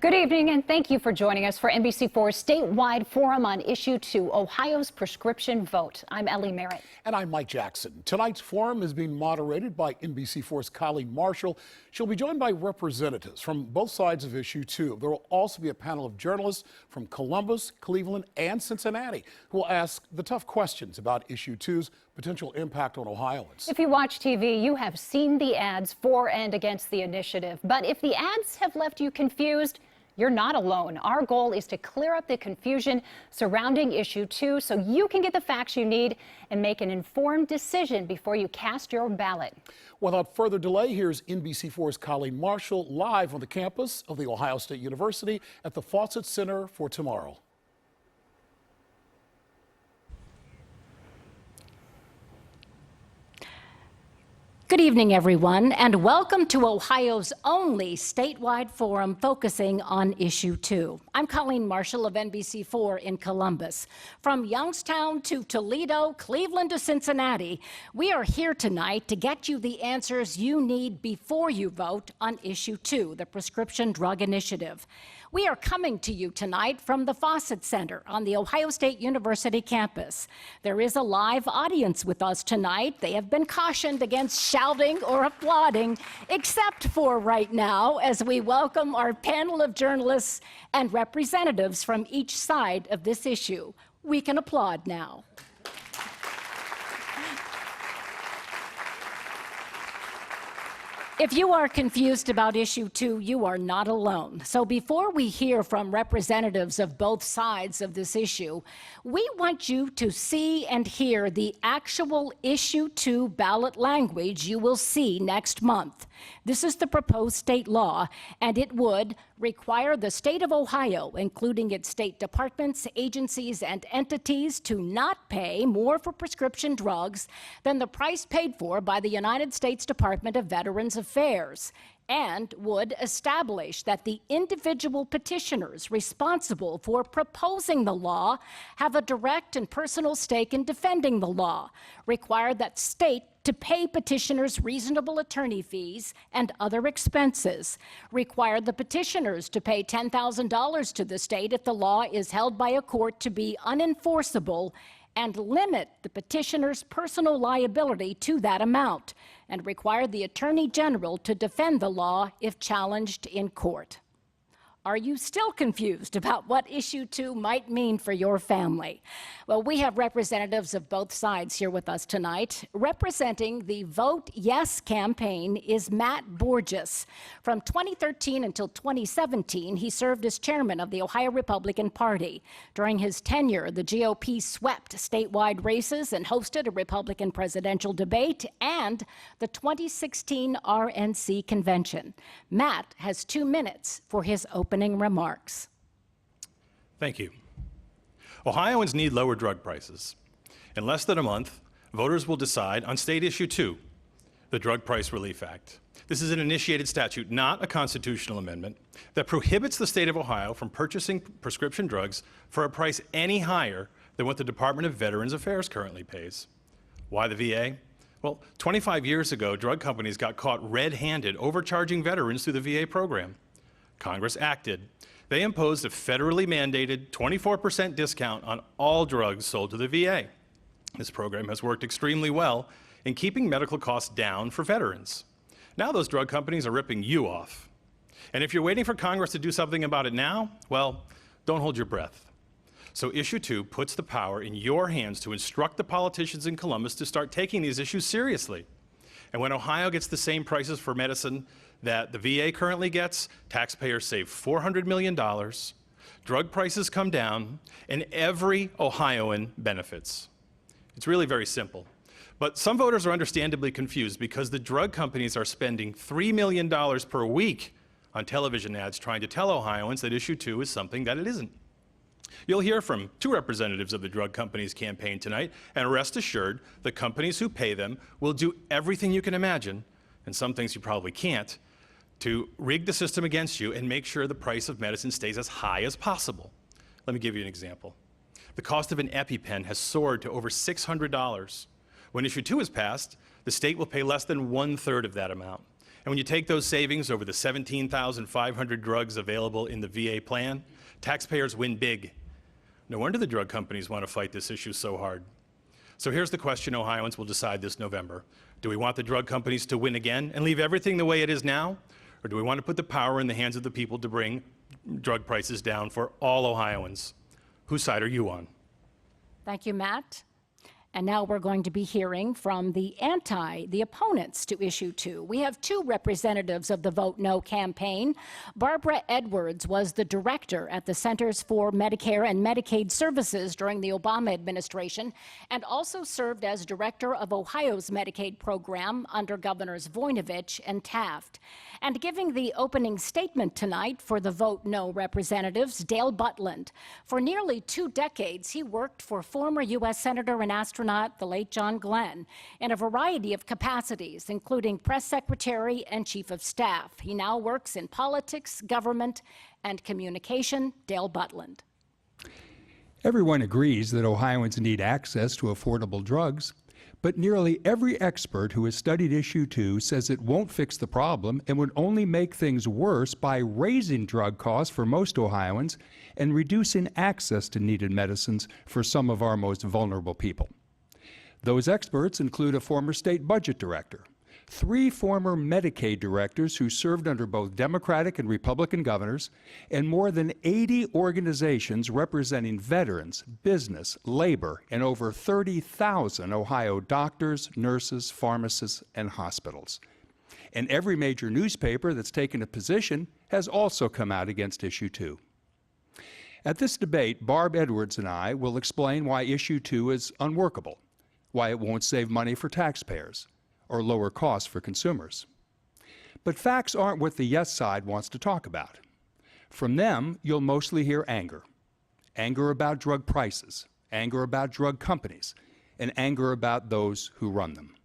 Good evening, and thank you for joining us for NBC4's statewide forum on Issue 2, Ohio's prescription vote. I'm Ellie Merritt. And I'm Mike Jackson. Tonight's forum is being moderated by NBC4's Colleen Marshall. She'll be joined by representatives from both sides of Issue 2. There will also be a panel of journalists from Columbus, Cleveland, and Cincinnati who will ask the tough questions about Issue 2's potential impact on Ohioans. If you watch TV, you have seen the ads for and against the initiative. But if the ads have left you confused, you're not alone. Our goal is to clear up the confusion surrounding Issue 2 so you can get the facts you need and make an informed decision before you cast your ballot. Without further delay, here's NBC4's Colleen Marshall live on the campus of The Ohio State University at the Fawcett Center for Tomorrow. Good evening, everyone, and welcome to Ohio's only statewide forum focusing on Issue 2. I'm Colleen Marshall of NBC4 in Columbus. From Youngstown to Toledo, Cleveland to Cincinnati, we are here tonight to get you the answers you need before you vote on Issue 2, the Prescription Drug Initiative. We are coming to you tonight from the Fawcett Center on the Ohio State University campus. There is a live audience with us tonight. They have been cautioned against shouting or applauding, except for right now, as we welcome our panel of journalists and representatives from each side of this issue. We can applaud now. If you are confused about Issue 2, you are not alone. So before we hear from representatives of both sides of this issue, we want you to see and hear the actual Issue 2 ballot language you will see next month. This is the proposed state law, and it would require the state of Ohio, including its state departments, agencies, and entities, to not pay more for prescription drugs than the price paid for by the United States Department of Veterans Affairs, and would establish that the individual petitioners responsible for proposing the law have a direct and personal stake in defending the law, require that state to pay petitioners reasonable attorney fees and other expenses, require the petitioners to pay $10,000 to the state if the law is held by a court to be unenforceable, and limit the petitioner's personal liability to that amount, and require the Attorney General to defend the law if challenged in court. Are you still confused about what Issue 2 might mean for your family? Well, we have representatives of both sides here with us tonight. Representing the Vote Yes campaign is Matt Borges. From 2013 until 2017, he served as chairman of the Ohio Republican Party. During his tenure, the GOP swept statewide races and hosted a Republican presidential debate and the 2016 RNC convention. Matt has 2 minutes for his opening remarks. Thank you. Ohioans need lower drug prices. In less than a month, voters will decide on State Issue 2, the Drug Price Relief Act. This is an initiated statute, not a constitutional amendment, that prohibits the state of Ohio from purchasing prescription drugs for a price any higher than what the Department of Veterans Affairs currently pays. Why the VA? Well, 25 years ago, drug companies got caught red-handed overcharging veterans through the VA program. Congress acted. They imposed a federally mandated 24% discount on all drugs sold to the VA. This program has worked extremely well in keeping medical costs down for veterans. Now those drug companies are ripping you off. And if you're waiting for Congress to do something about it now, well, don't hold your breath. So Issue 2 puts the power in your hands to instruct the politicians in Columbus to start taking these issues seriously. And when Ohio gets the same prices for medicine that the VA currently gets, taxpayers save $400 million, drug prices come down, and every Ohioan benefits. It's really very simple. But some voters are understandably confused because the drug companies are spending $3 million per week on television ads trying to tell Ohioans that Issue 2 is something that it isn't. You'll hear from 2 representatives of the drug companies campaign tonight, and rest assured, the companies who pay them will do everything you can imagine, and some things you probably can't, to rig the system against you and make sure the price of medicine stays as high as possible. Let me give you an example. The cost of an EpiPen has soared to over $600. When Issue 2 is passed, the state will pay less than 1/3 of that amount. And when you take those savings over the 17,500 drugs available in the VA plan, taxpayers win big. No wonder the drug companies want to fight this issue so hard. So here's the question Ohioans will decide this November. Do we want the drug companies to win again and leave everything the way it is now? Or do we want to put the power in the hands of the people to bring drug prices down for all Ohioans? Whose side are you on? Thank you, Matt. And now we're going to be hearing from the opponents to Issue 2. We have two representatives of the Vote No campaign. Barbara Edwards was the director at the Centers for Medicare and Medicaid Services during the Obama administration and also served as director of Ohio's Medicaid program under Governors Voinovich and Taft. And giving the opening statement tonight for the Vote No representatives, Dale Butland. For nearly 2 decades, he worked for former U.S. Senator and astronaut, the late John Glenn, in a variety of capacities, including press secretary and chief of staff. He now works in politics, government, and communication. Dale Butland. Everyone agrees that Ohioans need access to affordable drugs, but nearly every expert who has studied Issue 2 says it won't fix the problem and would only make things worse by raising drug costs for most Ohioans and reducing access to needed medicines for some of our most vulnerable people. Those experts include a former state budget director, 3 former Medicaid directors who served under both Democratic and Republican governors, and more than 80 organizations representing veterans, business, labor, and over 30,000 Ohio doctors, nurses, pharmacists, and hospitals. And every major newspaper that's taken a position has also come out against Issue 2. At this debate, Barb Edwards and I will explain why Issue 2 is unworkable, why it won't save money for taxpayers, or lower costs for consumers. But facts aren't what the yes side wants to talk about. From them, you'll mostly hear anger. Anger about drug prices, anger about drug companies, and anger about those who run them.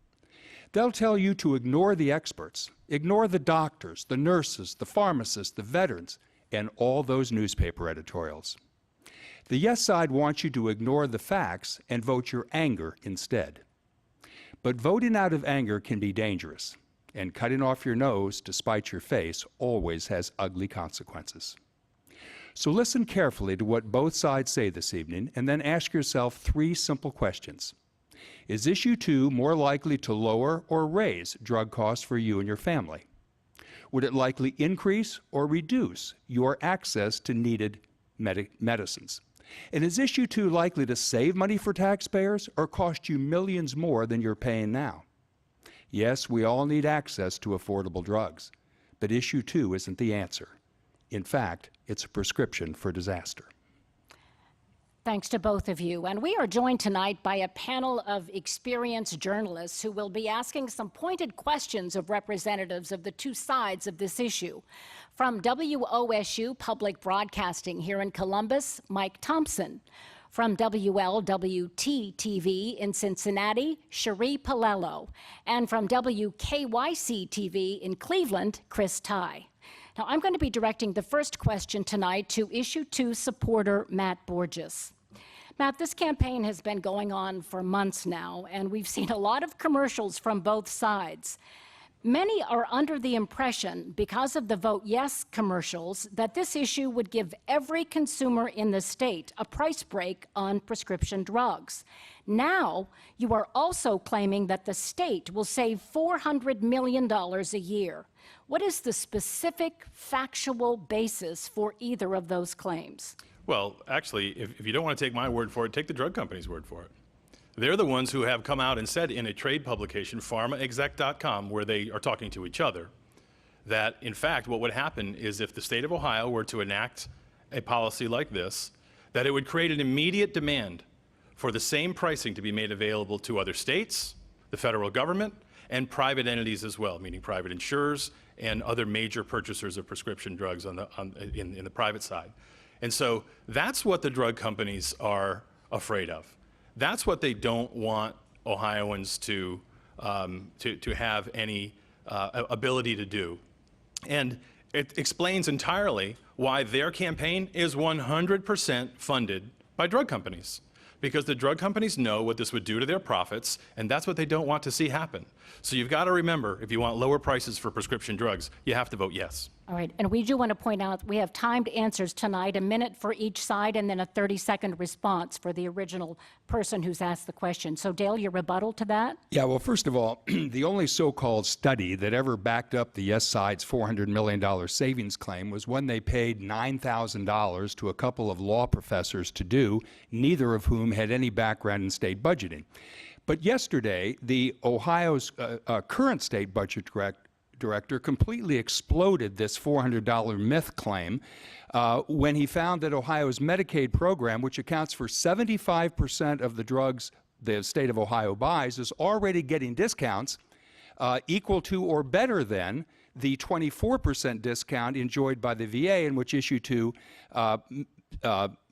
They'll tell you to ignore the experts, ignore the doctors, the nurses, the pharmacists, the veterans, and all those newspaper editorials. The yes side wants you to ignore the facts and vote your anger instead. But voting out of anger can be dangerous, and cutting off your nose to spite your face always has ugly consequences. So listen carefully to what both sides say this evening, and then ask yourself 3 simple questions. Is Issue 2 more likely to lower or raise drug costs for you and your family? Would it likely increase or reduce your access to needed medicines? And is Issue 2 likely to save money for taxpayers or cost you millions more than you're paying now? Yes, we all need access to affordable drugs, but Issue 2 isn't the answer. In fact, it's a prescription for disaster. Thanks to both of you. And we are joined tonight by a panel of experienced journalists who will be asking some pointed questions of representatives of the 2 sides of this issue. From WOSU Public Broadcasting here in Columbus, Mike Thompson. From WLWT-TV in Cincinnati, Cherie Palello. And from WKYC-TV in Cleveland, Chris Ty. Now, I'm going to be directing the first question tonight to Issue 2 supporter Matt Borges. Matt, this campaign has been going on for months now, and we've seen a lot of commercials from both sides. Many are under the impression, because of the Vote Yes commercials, that this issue would give every consumer in the state a price break on prescription drugs. Now, you are also claiming that the state will save $400 million a year. What is the specific factual basis for either of those claims? Well, actually, if you don't want to take my word for it, take the drug company's word for it. They're the ones who have come out and said in a trade publication, pharmaexec.com, where they are talking to each other, that in fact what would happen is if the state of Ohio were to enact a policy like this, that it would create an immediate demand for the same pricing to be made available to other states, the federal government, and private entities as well, meaning private insurers and other major purchasers of prescription drugs in the private side. And so that's what the drug companies are afraid of. That's what they don't want Ohioans to have any ability to do. And it explains entirely why their campaign is 100% funded by drug companies. because the drug companies know what this would do to their profits, and that's what they don't want to see happen. So you've got to remember, if you want lower prices for prescription drugs, you have to vote yes. All right, and we do want to point out we have timed answers tonight, a minute for each side, and then a 30-second response for the original person who's asked the question. So, Dale, your rebuttal to that? Yeah, well, first of all, the only so-called study that ever backed up the yes side's $400 million savings claim was when they paid $9,000 to a couple of law professors to do, neither of whom had any background in state budgeting. But yesterday, the Ohio's current state budget director completely exploded this $400 myth claim when he found that Ohio's Medicaid program, which accounts for 75% of the drugs the state of Ohio buys, is already getting discounts equal to or better than the 24% discount enjoyed by the VA, in which issue 2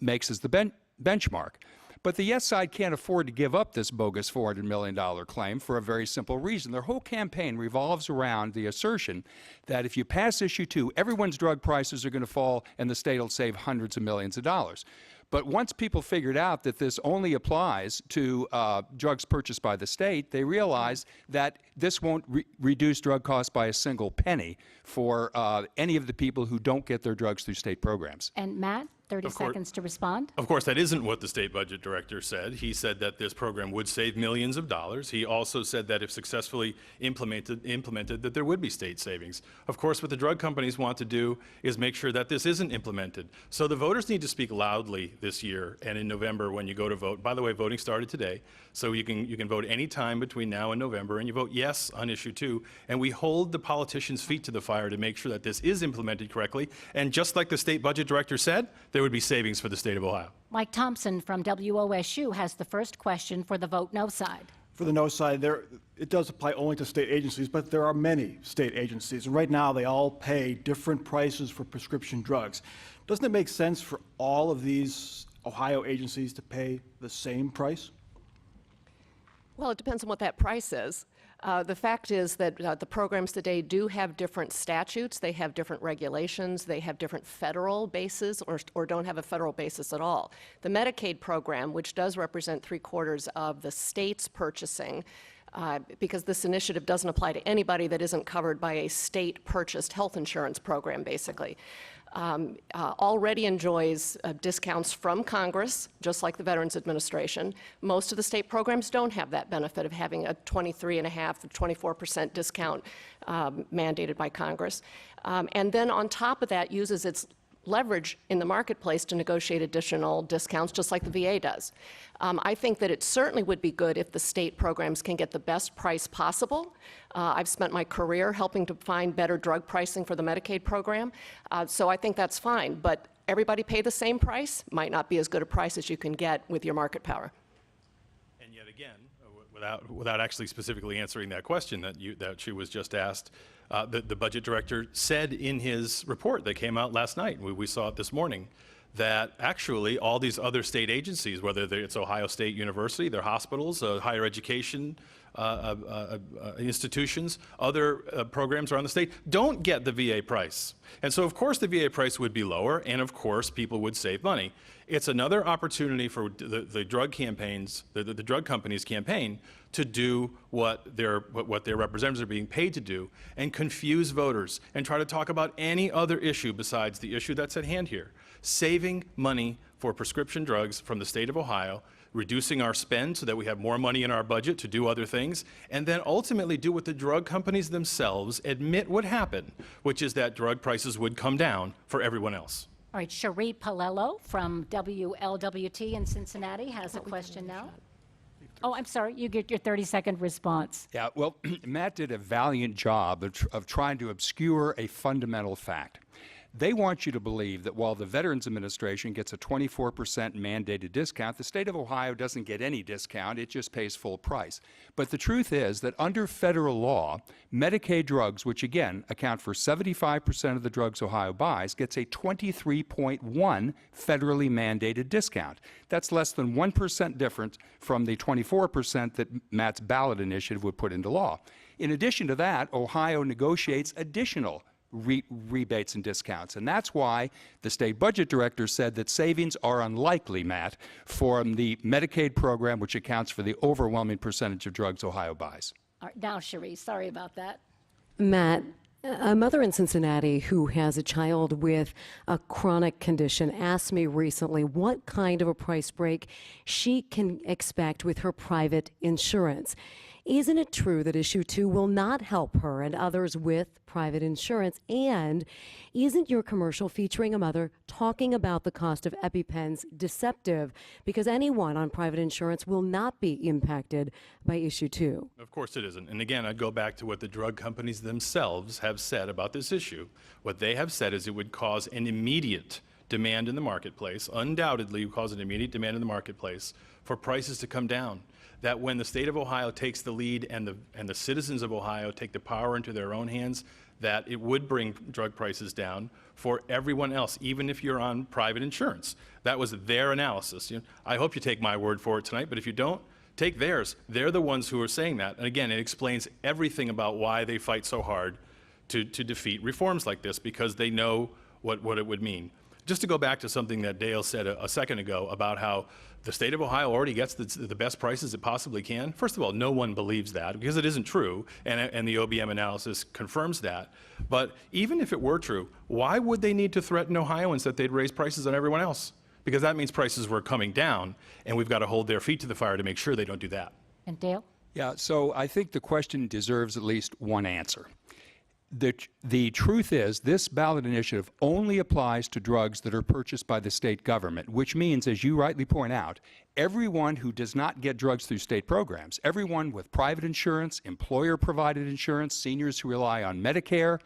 makes as the benchmark. But the yes side can't afford to give up this bogus $400 million claim for a very simple reason. Their whole campaign revolves around the assertion that if you pass issue 2, everyone's drug prices are going to fall and the state will save hundreds of millions of dollars. But once people figured out that this only applies to drugs purchased by the state, they realized that this won't reduce drug costs by a single penny for any of the people who don't get their drugs through state programs. And Matt, 30 seconds to respond. Of course, that isn't what the state budget director said. He said that this program would save millions of dollars. He also said that if successfully implemented, that there would be state savings. Of course, what the drug companies want to do is make sure that this isn't implemented. So the voters need to speak loudly this year and in November when you go to vote. By the way, voting started today, so you can vote any time between now and November, and you vote yes on issue 2. And we hold the politicians' feet to the fire to make sure that this is implemented correctly. And just like the state budget director said, there would be savings for the state of Ohio. Mike Thompson from WOSU has the first question for the vote no side. For the no side, it does apply only to state agencies, but there are many state agencies. And right now, they all pay different prices for prescription drugs. Doesn't it make sense for all of these Ohio agencies to pay the same price? Well, it depends on what that price is. The fact is that the programs today do have different statutes, they have different regulations, they have different federal bases or don't have a federal basis at all. The Medicaid program, which does represent 3/4 of the state's purchasing, because this initiative doesn't apply to anybody that isn't covered by a state-purchased health insurance program, basically. Already enjoys discounts from Congress, just like the Veterans Administration. Most of the state programs don't have that benefit of having a 23.5% to 24% discount mandated by Congress. And then on top of that, uses its leverage in the marketplace to negotiate additional discounts, just like the VA does. I think that it certainly would be good if the state programs can get the best price possible. I've spent my career helping to find better drug pricing for the Medicaid program, so I think that's fine. But everybody pay the same price might not be as good a price as you can get with your market power. And yet again, without actually specifically answering that question that she was just asked, the budget director said in his report that came out last night, we saw it this morning, that actually all these other state agencies, whether it's Ohio State University, their hospitals, higher education institutions, other programs around the state, don't get the VA price. And so of course the VA price would be lower, and of course people would save money. It's another opportunity for the drug campaigns, the drug companies campaign, to do what their representatives are being paid to do, and confuse voters and try to talk about any other issue besides the issue that's at hand here. Saving money for prescription drugs from the state of Ohio, reducing our spend so that we have more money in our budget to do other things, and then ultimately do what the drug companies themselves admit would happen, which is that drug prices would come down for everyone else. All right, Cherie Palello from WLWT in Cincinnati has a question now. Oh, I'm sorry, you get your 30-second response. Yeah, well, Matt did a valiant job of trying to obscure a fundamental fact. They want you to believe that while the Veterans Administration gets a 24% mandated discount, the state of Ohio doesn't get any discount, it just pays full price. But the truth is that under federal law, Medicaid drugs, which again account for 75% of the drugs Ohio buys, gets a 23.1 federally mandated discount. That's less than 1% different from the 24% that Matt's ballot initiative would put into law. In addition to that, Ohio negotiates additional rebates and discounts. And that's why the state budget director said that savings are unlikely, Matt, from the Medicaid program, which accounts for the overwhelming percentage of drugs Ohio buys. All right, now, Cherie, sorry about that. Matt, a mother in Cincinnati who has a child with a chronic condition asked me recently what kind of a price break she can expect with her private insurance. Isn't it true that Issue 2 will not help her and others with private insurance? And isn't your commercial featuring a mother talking about the cost of EpiPens deceptive? Because anyone on private insurance will not be impacted by Issue 2. Of course it isn't. And again, I'd go back to what the drug companies themselves have said about this issue. What they have said is it would cause an immediate demand in the marketplace, undoubtedly cause an immediate demand in the marketplace for prices to come down. That when the state of Ohio takes the lead and the citizens of Ohio take the power into their own hands, that it would bring drug prices down for everyone else, even if you're on private insurance. That was their analysis. I hope you take my word for it tonight, but if you don't, take theirs. They're the ones who are saying that. And again, it explains everything about why they fight so hard to defeat reforms like this, because they know what it would mean. Just to go back to something that Dale said a second ago about how the state of Ohio already gets the best prices it possibly can. First of all, no one believes that because it isn't true, and the OBM analysis confirms that. But even if it were true, why would they need to threaten Ohioans that they'd raise prices on everyone else? Because that means prices were coming down, and we've got to hold their feet to the fire to make sure they don't do that. And Dale? Yeah, so I think the question deserves at least one answer. The truth is, this ballot initiative only applies to drugs that are purchased by the state government, which means, as you rightly point out, everyone who does not get drugs through state programs, everyone with private insurance, employer-provided insurance, seniors who rely on Medicare,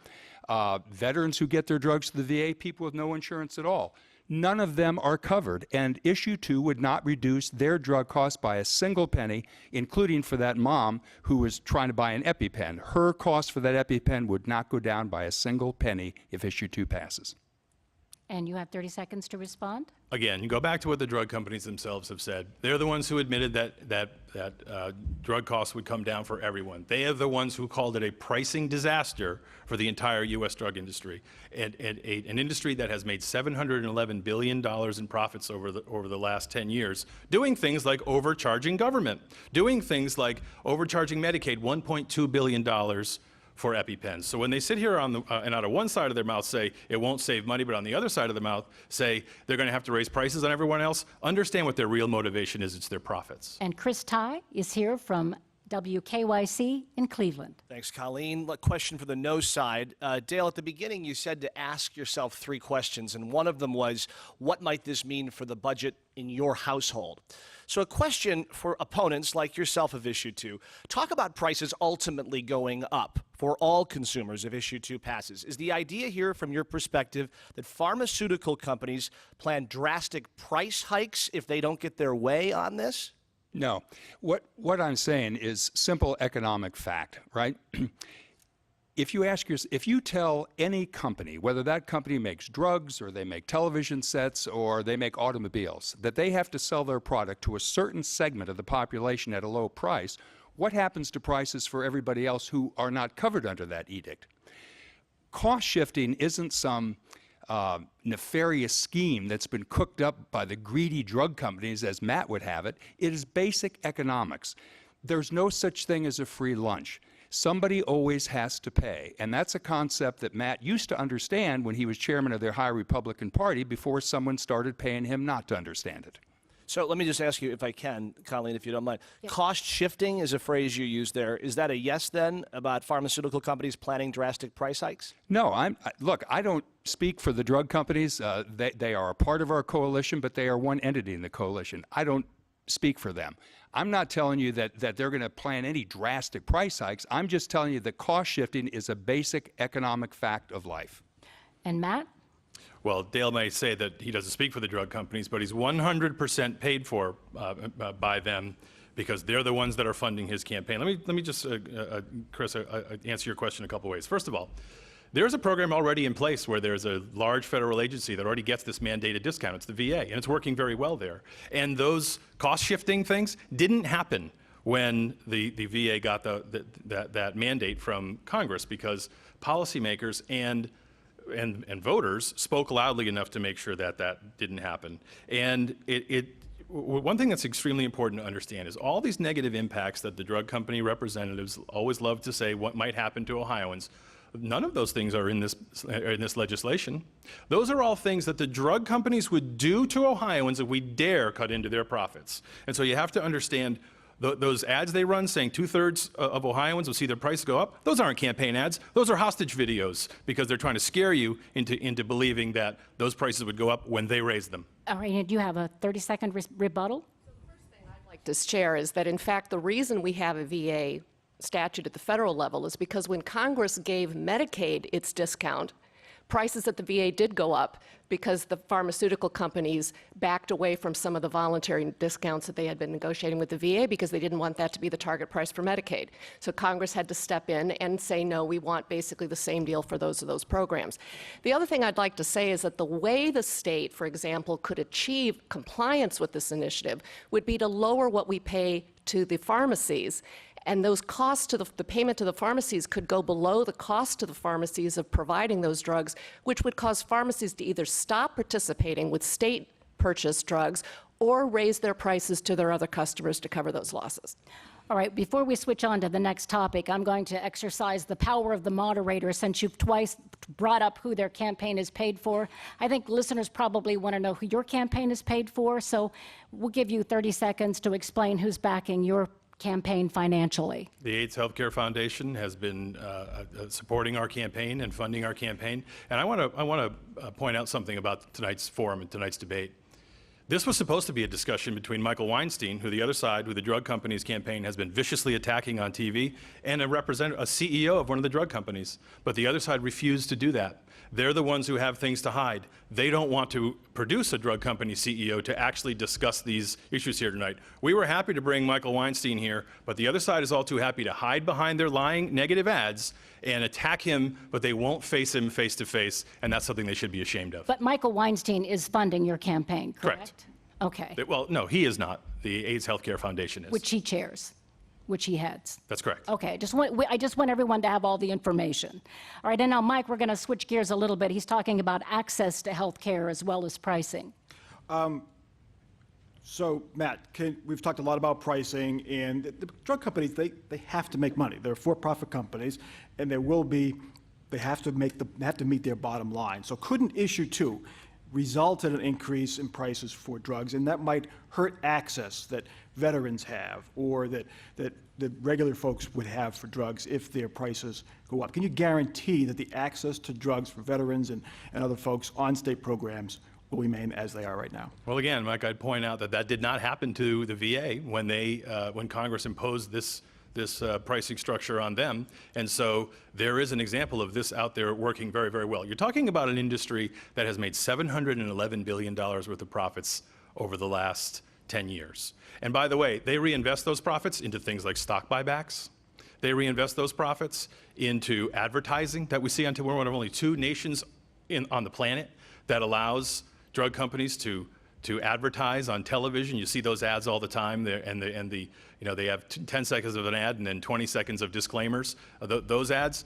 veterans who get their drugs through the VA, people with no insurance at all. None of them are covered, and Issue 2 would not reduce their drug costs by a single penny, including for that mom who was trying to buy an EpiPen. Her cost for that EpiPen would not go down by a single penny if Issue 2 passes. And you have 30 seconds to respond. Again, you go back to what the drug companies themselves have said. They're the ones who admitted that drug costs would come down for everyone. They are the ones who called it a pricing disaster for the entire U.S. drug industry, and an industry that has made $711 billion in profits over the last 10 years, doing things like overcharging government, doing things like overcharging Medicaid $1.2 billion for EpiPens. So when they sit here and out of one side of their mouth say it won't save money, but on the other side of the mouth say they're going to have to raise prices on everyone else, understand what their real motivation is. It's their profits. And Chris Ty is here from WKYC in Cleveland. Thanks, Colleen. Question for the no side. Dale, at the beginning you said to ask yourself 3 questions, and one of them was, what might this mean for the budget in your household? So a question for opponents like yourself of Issue 2. Talk about prices ultimately going up for all consumers if Issue 2 passes. Is the idea here, from your perspective, that pharmaceutical companies plan drastic price hikes if they don't get their way on this? No. What I'm saying is simple economic fact, right? If you tell any company, whether that company makes drugs or they make television sets or they make automobiles, that they have to sell their product to a certain segment of the population at a low price, what happens to prices for everybody else who are not covered under that edict? Cost shifting isn't some nefarious scheme that's been cooked up by the greedy drug companies, as Matt would have it. It is basic economics. There's no such thing as a free lunch. Somebody always has to pay, and that's a concept that Matt used to understand when he was chairman of the Ohio Republican Party before someone started paying him not to understand it. So let me just ask you, if I can, Colleen, if you don't mind. Yep. Cost shifting is a phrase you use there. Is that a yes, then, about pharmaceutical companies planning drastic price hikes? No, look, I don't speak for the drug companies. They are a part of our coalition, but they are one entity in the coalition. I don't speak for them. I'm not telling you that they're going to plan any drastic price hikes. I'm just telling you that cost shifting is a basic economic fact of life. And Matt? Well, Dale may say that he doesn't speak for the drug companies, but he's 100% paid for by them because they're the ones that are funding his campaign. Let me just, Chris, answer your question a couple ways. First of all, there's a program already in place where there's a large federal agency that already gets this mandated discount. It's the VA, and it's working very well there. And those cost-shifting things didn't happen when the VA got that mandate from Congress because policymakers and and voters spoke loudly enough to make sure that that didn't happen. And one thing that's extremely important to understand is all these negative impacts that the drug company representatives always love to say what might happen to Ohioans. None of those things are in this legislation. Those are all things that the drug companies would do to Ohioans if we dare cut into their profits. And so you have to understand those ads they run saying 2/3 of Ohioans will see their price go up. Those aren't campaign ads. Those are hostage videos because they're trying to scare you into believing that those prices would go up when they raise them. All right, do you have a 30-second rebuttal? I'd like to share is that, in fact, the reason we have a VA statute at the federal level is because when Congress gave Medicaid its discount, prices at the VA did go up because the pharmaceutical companies backed away from some of the voluntary discounts that they had been negotiating with the VA because they didn't want that to be the target price for Medicaid. So Congress had to step in and say, no, we want basically the same deal for those programs. The other thing I'd like to say is that the way the state, for example, could achieve compliance with this initiative would be to lower what we pay to the pharmacies. And those costs to the payment to the pharmacies could go below the cost to the pharmacies of providing those drugs, which would cause pharmacies to either stop participating with state-purchased drugs or raise their prices to their other customers to cover those losses. All right, before we switch on to the next topic, I'm going to exercise the power of the moderator since you've twice brought up who their campaign is paid for. I think listeners probably want to know who your campaign is paid for, so we'll give you 30 seconds to explain who's backing your campaign financially. The AIDS Healthcare Foundation has been supporting our campaign and funding our campaign. And I want to point out something about tonight's forum and tonight's debate. This was supposed to be a discussion between Michael Weinstein, who the other side, who the drug company's campaign has been viciously attacking on TV, and a CEO of one of the drug companies. But the other side refused to do that. They're the ones who have things to hide. They don't want to produce a drug company CEO to actually discuss these issues here tonight. We were happy to bring Michael Weinstein here, but the other side is all too happy to hide behind their lying negative ads and attack him, but they won't face him face to face, and that's something they should be ashamed of. But Michael Weinstein is funding your campaign, correct? Okay. Well, no, he is not. The AIDS Healthcare Foundation is. Which he chairs, which he heads. That's correct. Okay, I just want everyone to have all the information. All right, and now, Mike, we're going to switch gears a little bit. He's talking about access to health care as well as pricing. So, Matt, we've talked a lot about pricing, and the drug companies, they have to make money. They're for-profit companies, and they have to meet their bottom line. So couldn't issue 2 result in an increase in prices for drugs, and that might hurt access that veterans have or that regular folks would have for drugs if their prices go up? Can you guarantee that the access to drugs for veterans and other folks on state programs will remain as they are right now? Well, again, Mike, I'd point out that did not happen to the VA when Congress imposed this pricing structure on them. And so there is an example of this out there working very, very well. You're talking about an industry that has made $711 billion worth of profits over the last 10 years. And by the way, they reinvest those profits into things like stock buybacks. They reinvest those profits into advertising that we see until we're one of only 2 nations on the planet that allows drug companies to advertise on television. You see those ads all the time, they have 10 seconds of an ad and then 20 seconds of disclaimers. Those ads,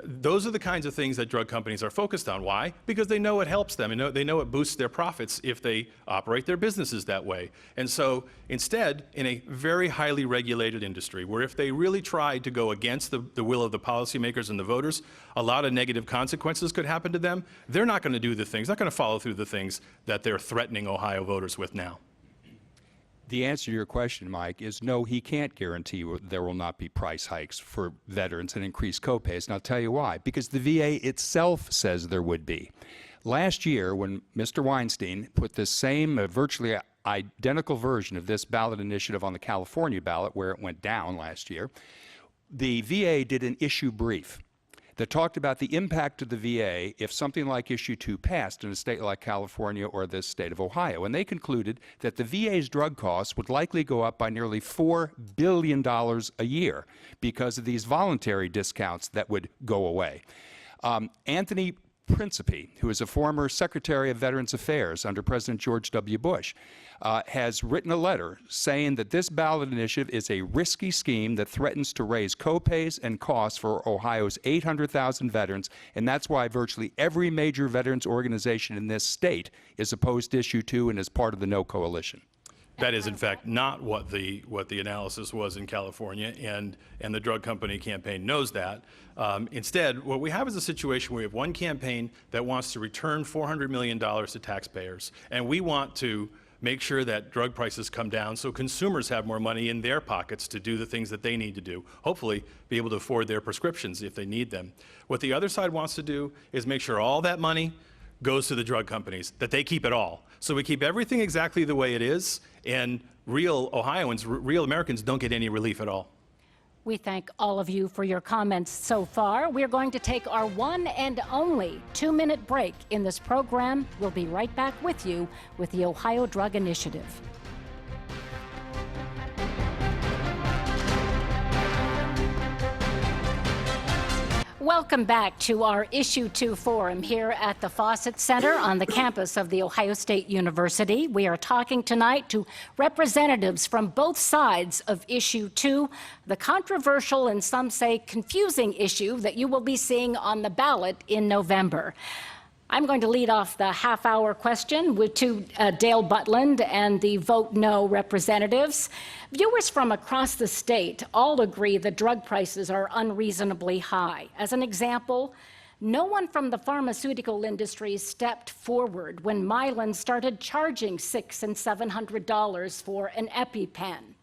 those are the kinds of things that drug companies are focused on. Why? Because they know it helps them, and they know it boosts their profits if they operate their businesses that way. And so instead, in a very highly regulated industry, where if they really tried to go against the will of the policymakers and the voters, a lot of negative consequences could happen to them. They're not going to do the things, not going to follow through the things that they're threatening Ohio voters with now. The answer to your question, Mike, is no, he can't guarantee there will not be price hikes for veterans and increased copays. And I'll tell you why. Because the VA itself says there would be. Last year, when Mr. Weinstein put the same virtually identical version of this ballot initiative on the California ballot, where it went down last year, the VA did an issue brief that talked about the impact of the VA if something like Issue 2 passed in a state like California or the state of Ohio. And they concluded that the VA's drug costs would likely go up by nearly $4 billion a year because of these voluntary discounts that would go away. Anthony Principe, who is a former Secretary of Veterans Affairs under President George W. Bush, has written a letter saying that this ballot initiative is a risky scheme that threatens to raise co-pays and costs for Ohio's 800,000 veterans, and that's why virtually every major veterans organization in this state is opposed to Issue 2 and is part of the No Coalition. That is, in fact, not what the analysis was in California, and the drug company campaign knows that. Instead, what we have is a situation where we have one campaign that wants to return $400 million to taxpayers, and we want to make sure that drug prices come down so consumers have more money in their pockets to do the things that they need to do, hopefully be able to afford their prescriptions if they need them. What the other side wants to do is make sure all that money goes to the drug companies, that they keep it all. So we keep everything exactly the way it is, and real Ohioans, real Americans don't get any relief at all. We thank all of you for your comments so far. We're going to take our one and only 2-minute break in this program. We'll be right back with you with the Ohio Drug Initiative. Welcome back to our Issue 2 forum here at the Fawcett Center on the campus of The Ohio State University. We are talking tonight to representatives from both sides of Issue 2, the controversial and some say confusing issue that you will be seeing on the ballot in November. I'm going to lead off the half-hour question to Dale Butland and the Vote No representatives. Viewers from across the state all agree that drug prices are unreasonably high. As an example, no one from the pharmaceutical industry stepped forward when Mylan started charging $600 and $700 for an EpiPen.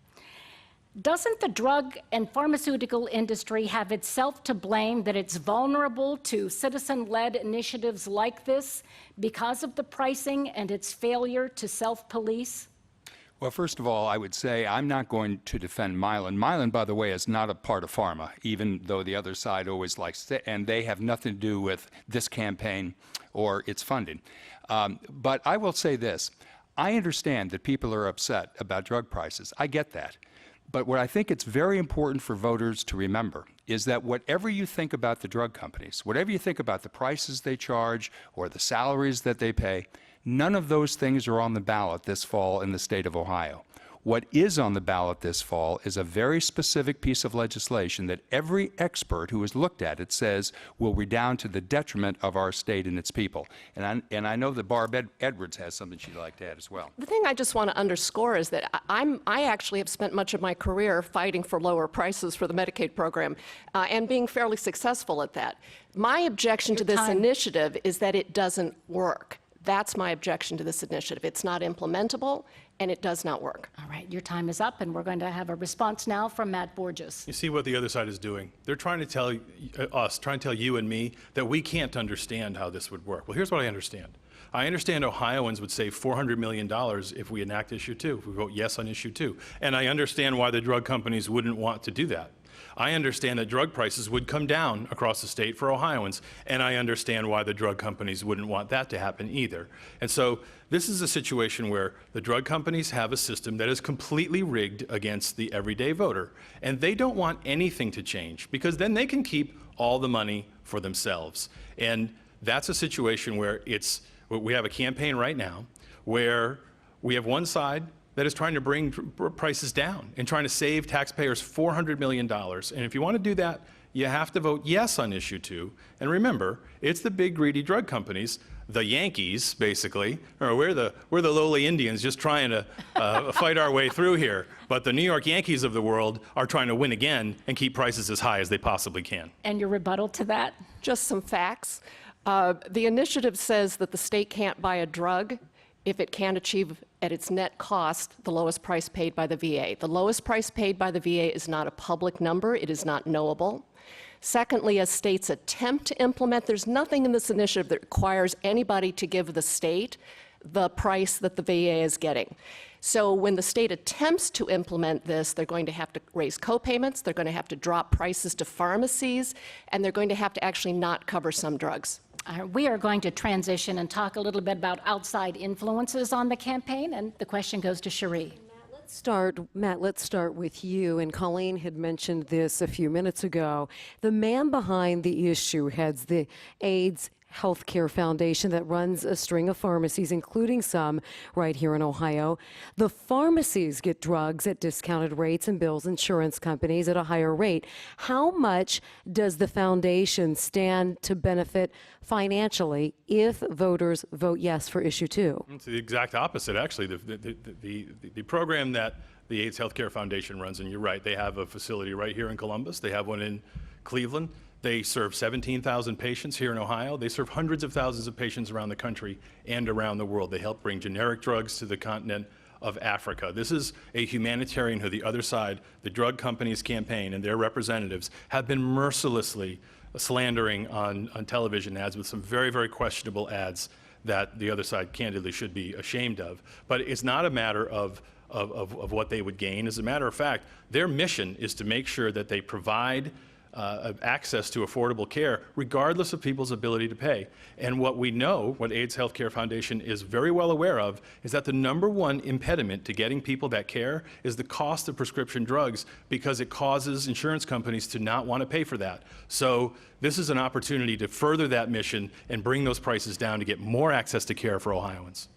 Doesn't the drug and pharmaceutical industry have itself to blame that it's vulnerable to citizen-led initiatives like this because of the pricing and its failure to self-police? Well, first of all, I would say I'm not going to defend Mylan. Mylan, by the way, is not a part of pharma, even though the other side always likes it, and they have nothing to do with this campaign or its funding. But I will say this. I understand that people are upset about drug prices. I get that. But what I think it's very important for voters to remember is that whatever you think about the drug companies, whatever you think about the prices they charge or the salaries that they pay, none of those things are on the ballot this fall in the state of Ohio. What is on the ballot this fall is a very specific piece of legislation that every expert who has looked at it says will redound to the detriment of our state and its people. And I know that Barb Edwards has something she'd like to add as well. The thing I just want to underscore is that I actually have spent much of my career fighting for lower prices for the Medicaid program and being fairly successful at that. My objection to this initiative is that it doesn't work. That's my objection to this initiative. It's not implementable, and it does not work. All right, your time is up, and we're going to have a response now from Matt Borges. You see what the other side is doing? They're trying to tell us, trying to tell you and me that we can't understand how this would work. Well, here's what I understand. I understand Ohioans would save $400 million if we enact Issue 2, if we vote yes on Issue 2. And I understand why the drug companies wouldn't want to do that. I understand that drug prices would come down across the state for Ohioans, and I understand why the drug companies wouldn't want that to happen either. And so this is a situation where the drug companies have a system that is completely rigged against the everyday voter, and they don't want anything to change because then they can keep all the money for themselves. And that's a situation where we have a campaign right now where we have one side that is trying to bring prices down and trying to save taxpayers $400 million. And if you want to do that, you have to vote yes on Issue 2. And remember, it's the big greedy drug companies, the Yankees, basically, or we're the lowly Indians just trying to fight our way through here. But the New York Yankees of the world are trying to win again and keep prices as high as they possibly can. And your rebuttal to that? Just some facts. The initiative says that the state can't buy a drug if it can't achieve at its net cost the lowest price paid by the VA. The lowest price paid by the VA is not a public number. It is not knowable. Secondly, as states attempt to implement, there's nothing in this initiative that requires anybody to give the state the price that the VA is getting. So when the state attempts to implement this, they're going to have to raise co-payments, they're going to have to drop prices to pharmacies, and they're going to have to actually not cover some drugs. We are going to transition and talk a little bit about outside influences on the campaign, and the question goes to Cherie. Matt, let's start with you. And Colleen had mentioned this a few minutes ago. The man behind the issue heads the AIDS Healthcare Foundation that runs a string of pharmacies, including some right here in Ohio. The pharmacies get drugs at discounted rates and bills insurance companies at a higher rate. How much does the foundation stand to benefit financially if voters vote yes for issue 2? It's the exact opposite, actually. The program that the AIDS Healthcare Foundation runs, and you're right, they have a facility right here in Columbus. They have one in Cleveland. They serve 17,000 patients here in Ohio. They serve hundreds of thousands of patients around the country and around the world. They help bring generic drugs to the continent of Africa. This is a humanitarian who the other side, the drug companies campaign and their representatives, have been mercilessly slandering on television ads with some very, very questionable ads that the other side candidly should be ashamed of. But it's not a matter of what they would gain. As a matter of fact, their mission is to make sure that they provide access to affordable care regardless of people's ability to pay. And what we know, what AIDS Healthcare Foundation is very well aware of, is that the #1 impediment to getting people that care is the cost of prescription drugs, because it causes insurance companies to not want to pay for that. So this is an opportunity to further that mission and bring those prices down to get more access to care for Ohioans.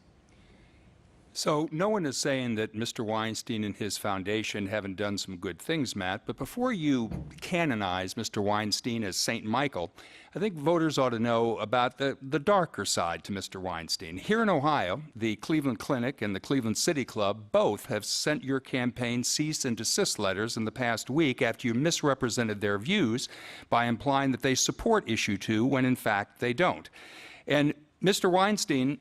So no one is saying that Mr. Weinstein and his foundation haven't done some good things, Matt, but before you canonize Mr. Weinstein as St. Michael, I think voters ought to know about the darker side to Mr. Weinstein. Here in Ohio, the Cleveland Clinic and the Cleveland City Club both have sent your campaign cease and desist letters in the past week after you misrepresented their views by implying that they support issue 2 when in fact they don't. And Mr. Weinstein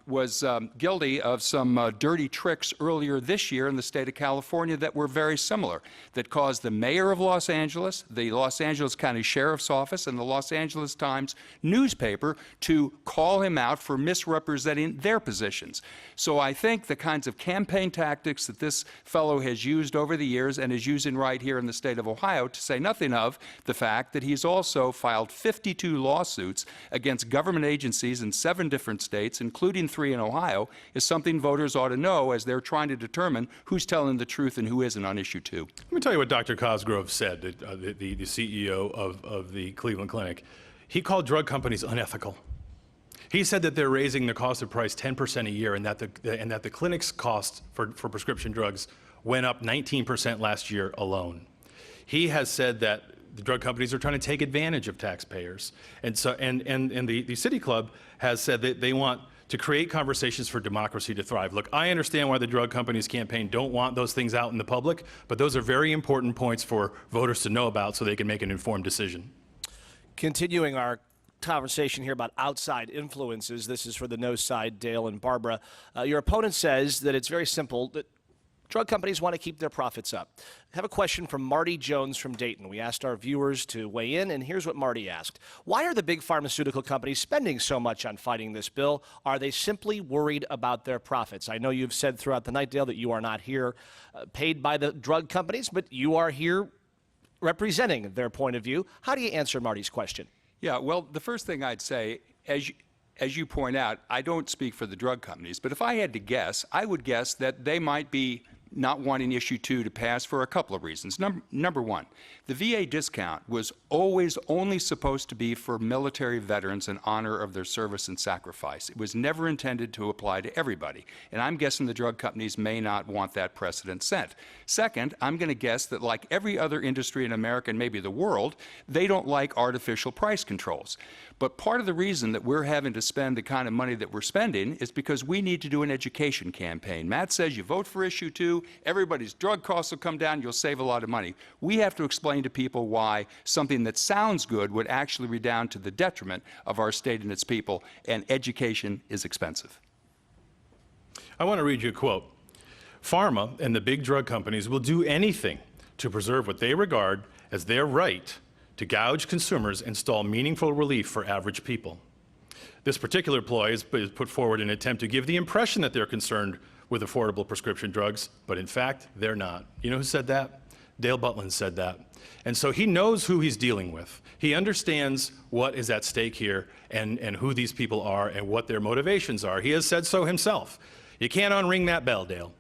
was guilty of some dirty tricks earlier this year in the state of California that were very similar, that caused the mayor of Los Angeles, the Los Angeles County Sheriff's Office, and the Los Angeles Times newspaper to call him out for misrepresenting their positions. So I think the kinds of campaign tactics that this fellow has used over the years and is using right here in the state of Ohio, to say nothing of the fact that he's also filed 52 lawsuits against government agencies in 7 different states, including 3 in Ohio, is something voters ought to know as they're trying to determine who's telling the truth and who isn't on issue 2. Let me tell you what Dr. Cosgrove said, the CEO of the Cleveland Clinic. He called drug companies unethical. He said that they're raising the cost of price 10% a year, and that the clinic's cost for prescription drugs went up 19% last year alone. He has said that the drug companies are trying to take advantage of taxpayers. And so, and the City Club has said that they want to create conversations for democracy to thrive. Look, I understand why the drug companies campaign don't want those things out in the public, but those are very important points for voters to know about so they can make an informed decision. Continuing our conversation here about outside influences, this is for the no side, Dale and Barbara. Your opponent says that it's very simple, that drug companies want to keep their profits up. I have a question from Marty Jones from Dayton. We asked our viewers to weigh in, and here's what Marty asked. Why are the big pharmaceutical companies spending so much on fighting this bill? Are they simply worried about their profits? I know you've said throughout the night, Dale, that you are not here paid by the drug companies, but you are here representing their point of view. How do you answer Marty's question? Yeah, well, the first thing I'd say, as you point out, I don't speak for the drug companies, but if I had to guess, I would guess that they might be not wanting issue 2 to pass for a couple of reasons. Number 1, the VA discount was always only supposed to be for military veterans in honor of their service and sacrifice. It was never intended to apply to everybody, and I'm guessing the drug companies may not want that precedent set. Second, I'm going to guess that like every other industry in America and maybe the world, they don't like artificial price controls. But part of the reason that we're having to spend the kind of money that we're spending is because we need to do an education campaign. Matt says you vote for issue 2, everybody's drug costs will come down, you'll save a lot of money. We have to explain to people why something that sounds good would actually redound to the detriment of our state and its people, and education is expensive. I want to read you a quote. Pharma and the big drug companies will do anything to preserve what they regard as their right to gouge consumers and stall meaningful relief for average people. This particular ploy is put forward in an attempt to give the impression that they're concerned with affordable prescription drugs, but in fact, they're not. You know who said that? Dale Butlin said that. And so he knows who he's dealing with. He understands what is at stake here and who these people are and what their motivations are. He has said so himself. You can't unring that bell, Dale.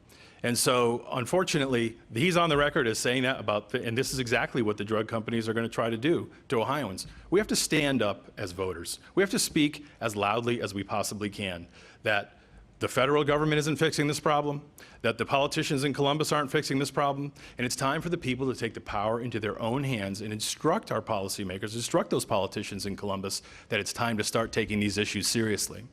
And so, unfortunately, he's on the record as saying that and this is exactly what the drug companies are going to try to do to Ohioans. We have to stand up as voters. We have to speak as loudly as we possibly can that the federal government isn't fixing this problem, that the politicians in Columbus aren't fixing this problem, and it's time for the people to take the power into their own hands and instruct our policymakers, instruct those politicians in Columbus that it's time to start taking these issues seriously.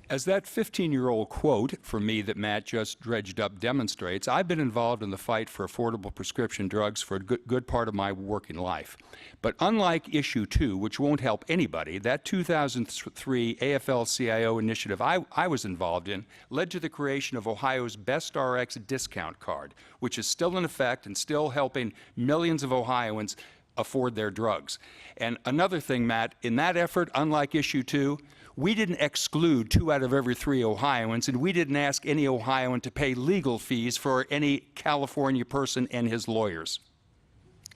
As that 15-year-old quote from me that Matt just dredged up demonstrates, I've been involved in the fight for affordable prescription drugs for a good part of my working life. But unlike Issue 2, which won't help anybody, that 2003 AFL-CIO initiative I was involved in led to the creation of Ohio's Best RX discount card, which is still in effect and still helping millions of Ohioans afford their drugs. And another thing, Matt, in that effort, unlike Issue 2, we didn't exclude 2 out of every 3 Ohioans, and we didn't ask any Ohioan to pay legal fees for any California person and his lawyers.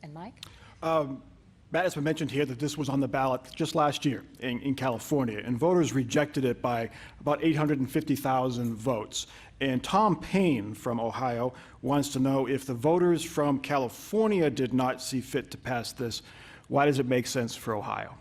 And Mike? Matt, it's been mentioned here that this was on the ballot just last year in California, and voters rejected it by about 850,000 votes. And Tom Payne from Ohio wants to know, if the voters from California did not see fit to pass this, why does it make sense for Ohio?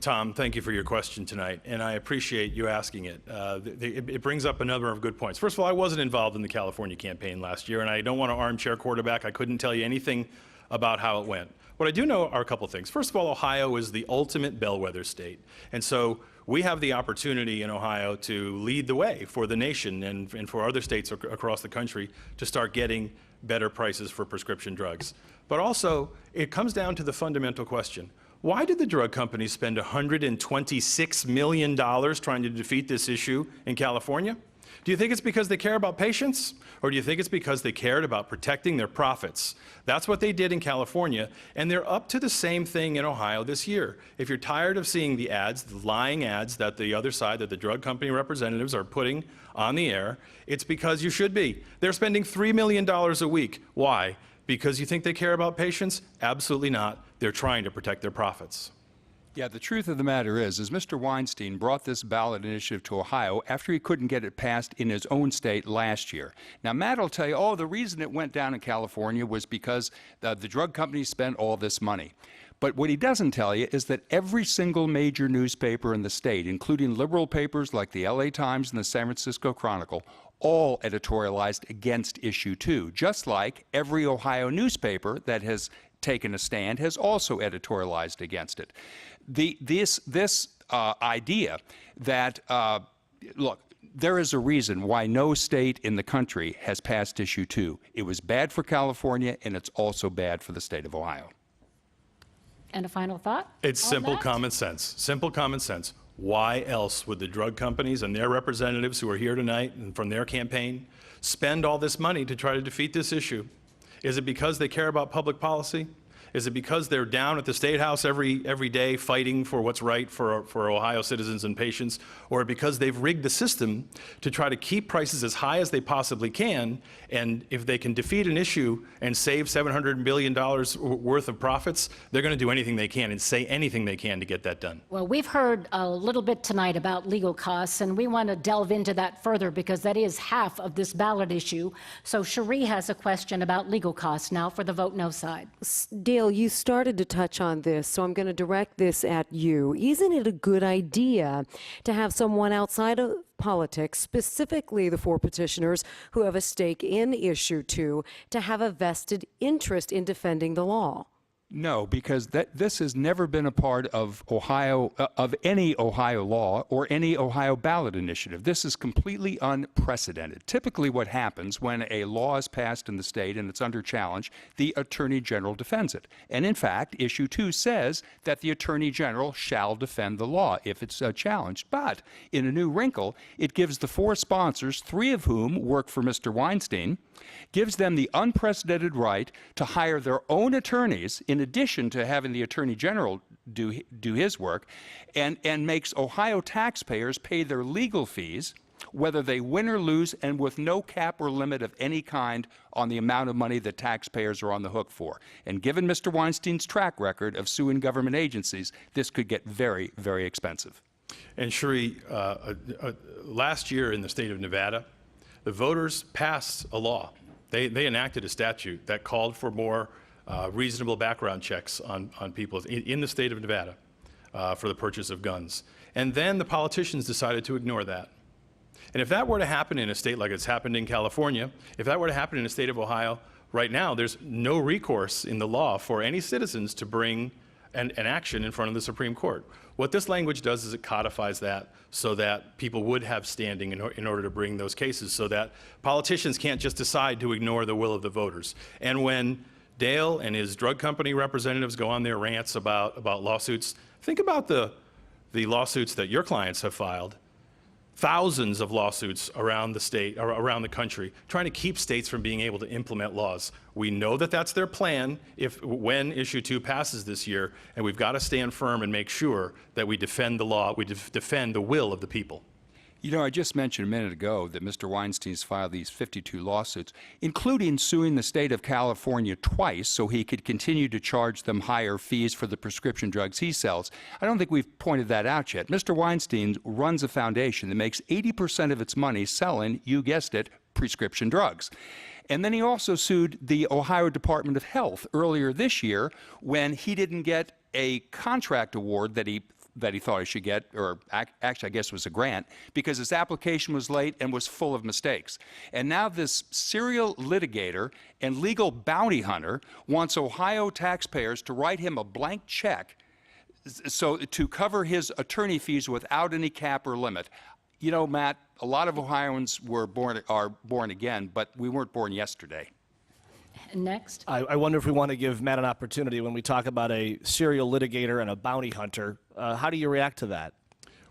Tom, thank you for your question tonight, and I appreciate you asking it. It brings up a number of good points. First of all, I wasn't involved in the California campaign last year, and I don't want to armchair quarterback. I couldn't tell you anything about how it went. What I do know are a couple things. First of all, Ohio is the ultimate bellwether state, and so we have the opportunity in Ohio to lead the way for the nation and for other states across the country to start getting better prices for prescription drugs. But also, it comes down to the fundamental question. Why did the drug companies spend $126 million trying to defeat this issue in California? Do you think it's because they care about patients? Or do you think it's because they cared about protecting their profits? That's what they did in California, and they're up to the same thing in Ohio this year. If you're tired of seeing the ads, the lying ads that the other side, that the drug company representatives are putting on the air, it's because you should be. They're spending $3 million a week. Why? Because you think they care about patients? Absolutely not. They're trying to protect their profits. Yeah, the truth of the matter is Mr. Weinstein brought this ballot initiative to Ohio after he couldn't get it passed in his own state last year. Now, Matt will tell you, oh, the reason it went down in California was because the drug companies spent all this money. But what he doesn't tell you is that every single major newspaper in the state, including liberal papers like the LA Times and the San Francisco Chronicle, all editorialized against Issue 2, just like every Ohio newspaper that has taken a stand has also editorialized against it. This idea that, look, there is a reason why no state in the country has passed Issue 2. It was bad for California, and it's also bad for the state of Ohio. And a final thought? It's on simple that? common sense. Simple common sense. Why else would the drug companies and their representatives who are here tonight and from their campaign spend all this money to try to defeat this issue? Is it because they care about public policy? Is it because they're down at the State House every day fighting for what's right for Ohio citizens and patients? Or because they've rigged the system to try to keep prices as high as they possibly can, and if they can defeat an issue and save $700 billion worth of profits, they're going to do anything they can and say anything they can to get that done? Well, we've heard a little bit tonight about legal costs, and we want to delve into that further because that is half of this ballot issue. So Cherie has a question about legal costs now for the Vote No side. Dale, you started to touch on this, so I'm going to direct this at you. Isn't it a good idea to have someone outside of politics, specifically the 4 petitioners who have a stake in Issue 2, to have a vested interest in defending the law? No, because this has never been a part of any Ohio law or any Ohio ballot initiative. This is completely unprecedented. Typically what happens when a law is passed in the state and it's under challenge, the Attorney General defends it. And in fact, Issue 2 says that the Attorney General shall defend the law if it's challenged. But in a new wrinkle, it gives the 4 sponsors, 3 of whom work for Mr. Weinstein, gives them the unprecedented right to hire their own attorneys in addition to having the Attorney General do his work, and makes Ohio taxpayers pay their legal fees whether they win or lose, and with no cap or limit of any kind on the amount of money that taxpayers are on the hook for. And given Mr. Weinstein's track record of suing government agencies, this could get very, very expensive. And Cherie, last year in the state of Nevada, the voters passed a law. They enacted a statute that called for more reasonable background checks on people in the state of Nevada for the purchase of guns. And then the politicians decided to ignore that. And if that were to happen in a state like it's happened in California, if that were to happen in the state of Ohio, right now there's no recourse in the law for any citizens to bring an action in front of the Supreme Court. What this language does is it codifies that so that people would have standing in order to bring those cases, so that politicians can't just decide to ignore the will of the voters. And when Dale and his drug company representatives go on their rants about lawsuits, think about the lawsuits that your clients have filed. Thousands of lawsuits around the state, or around the country, trying to keep states from being able to implement laws. We know that that's their plan when Issue 2 passes this year, and we've got to stand firm and make sure that we defend the law, we defend the will of the people. You know, I just mentioned a minute ago that Mr. Weinstein's filed these 52 lawsuits, including suing the state of California twice so he could continue to charge them higher fees for the prescription drugs he sells. I don't think we've pointed that out yet. Mr. Weinstein runs a foundation that makes 80% of its money selling, you guessed it, prescription drugs. And then he also sued the Ohio Department of Health earlier this year when he didn't get a contract award that he thought he should get, or actually I guess it was a grant, because his application was late and was full of mistakes. And now this serial litigator and legal bounty hunter wants Ohio taxpayers to write him a blank check so to cover his attorney fees without any cap or limit. You know, Matt, a lot of Ohioans are born again, but we weren't born yesterday. Next. I wonder if we want to give Matt an opportunity when we talk about a serial litigator and a bounty hunter. How do you react to that?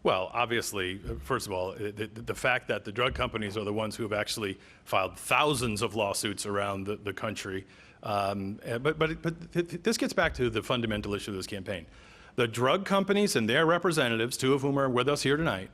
Well, obviously, first of all, the fact that the drug companies are the ones who have actually filed thousands of lawsuits around the country. But this gets back to the fundamental issue of this campaign. The drug companies and their representatives, two of whom are with us here tonight,